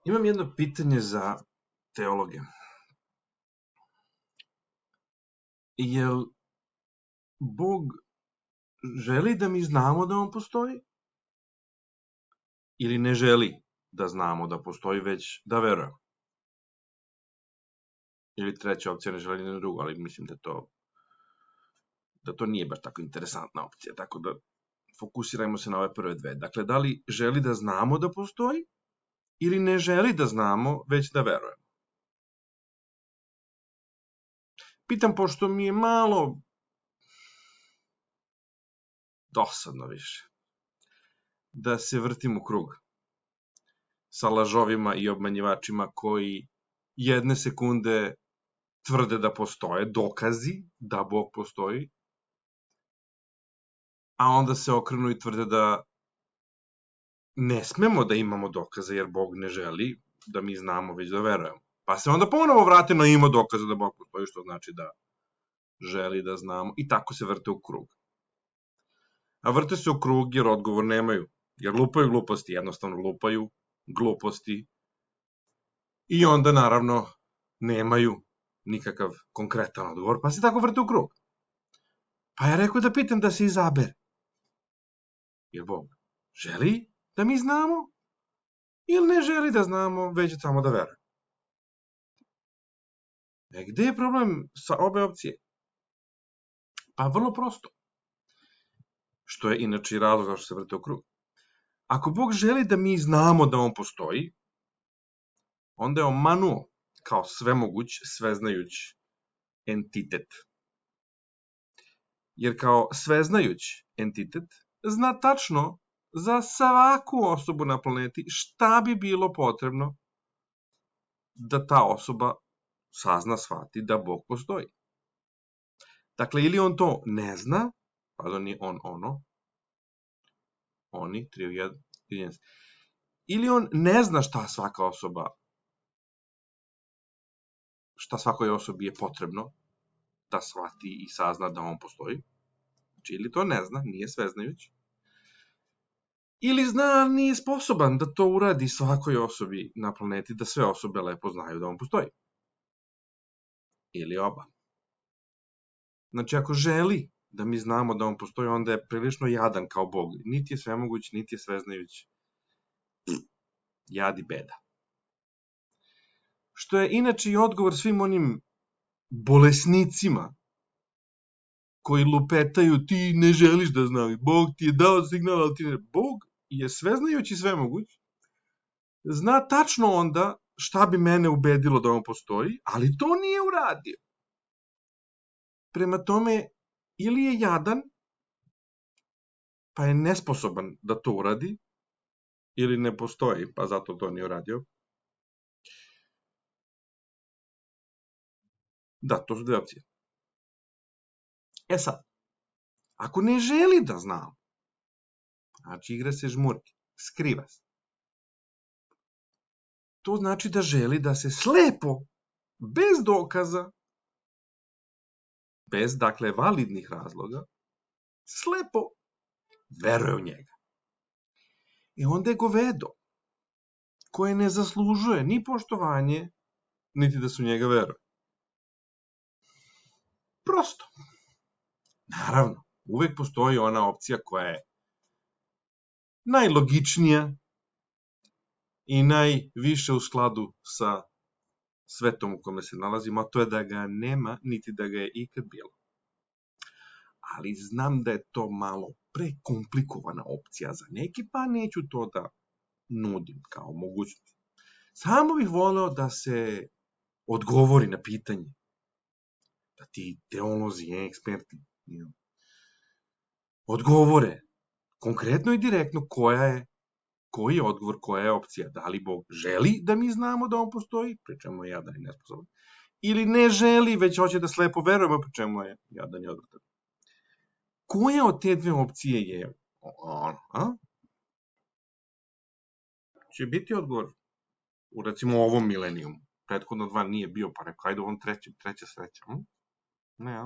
Imam jedno pitanje za teologe. Jel Bog želi da mi znamo da on postoji? Ili ne želi da znamo da postoji, već da verujemo? Ili treća opcija, ne želi ni drugo, ali mislim da to nije baš tako interesantna opcija, tako da fokusirajmo se na ove prve dve. Dakle, da li želi da znamo da postoji ili ne želi da znamo, već da verujemo? Pitam, pošto mi je malo dosadno više da se vrtim u krug sa lažovima i obmanjivačima koji jedne sekunde tvrde da postoje dokazi da Bog postoji, a onda se okrenu i tvrde da ne smemo da imamo dokaze jer Bog ne želi da mi znamo, već da verujemo. Pa se onda ponovo vrate na ima dokaza da Bog postoji, što znači da želi da znamo, i tako se vrte u krug. A vrte se u krug jer odgovor nemaju, jer lupaju gluposti, jednostavno lupaju gluposti i onda naravno nemaju nikakav konkretan odgovor, pa se tako vrte u krug. Pa ja rekao da pitam da se izabere. Jer Bog želi da mi znamo ili ne želi da znamo, već samo da verujemo? Gde je problem sa obe opcije? Pa vrlo prosto. Što je inače i razlog zašto se vrte u krug. Ako Bog želi da mi znamo da on postoji, onda je omanuo kao svemoguć, sveznajuć entitet. Jer kao sveznajuć entitet zna tačno za svaku osobu na planeti šta bi bilo potrebno da ta osoba sazna, shvati da Bog postoji. Dakle, ili on to ne zna, pardon, nije on, ono, oni, 3 u 1, ili on ne zna šta svakoj osobi je potrebno da shvati i sazna da on postoji. Znači, ili to ne zna, nije sveznajuć, ili zna, ali nije sposoban da to uradi svakoj osobi na planeti, da sve osobe lepo znaju da on postoji. Ili oba. Znači, ako želi da mi znamo da on postoji, onda je prilično jadan kao Bog. Niti je svemoguć, niti je sveznajuć. Jad i beda. Što je inače i odgovor svim onim bolesnicima koji lupetaju, ti ne želiš da znaš, Bog ti je dao signal, ali ti ne. Bog je sveznajuć i svemoguć, zna tačno onda šta bi mene ubedilo da on postoji, ali to nije uradio. Prema tome, ili je jadan, pa je nesposoban da to uradi, ili ne postoji, pa zato to nije uradio. Da, to su dve opcije. E sad, ako ne želi da znam, znači igra se žmurke, skriva se, to znači da želi da se slepo, bez dokaza, bez, dakle, validnih razloga, slepo veruje u njega. I onda je govedo, koje ne zaslužuje ni poštovanje, niti da se u njega veruje. Prosto. Naravno, uvek postoji ona opcija koja je najlogičnija i najviše u skladu sa svetom u kome se nalazimo, a to je da ga nema, niti da ga je ikad bilo. Ali znam da je to malo prekomplikovana opcija za neki, pa neću to da nudim kao mogućnost. Samo bih voleo da se odgovori na pitanje, da ti teolozi, eksperti, odgovore konkretno i direktno koji je odgovor, koja je opcija. Da li Bog želi da mi znamo da on postoji, pri čemu je jadan i nesposoban, ili ne želi, već hoće da slepo verujemo, pri čemu je jadan i odvratan. Koja od te dve opcije je ono, će biti odgovor u, recimo, ovom milenijumu. Prethodno 2 nije bio, pa rekao, ajde ovom treća sreća. Ne,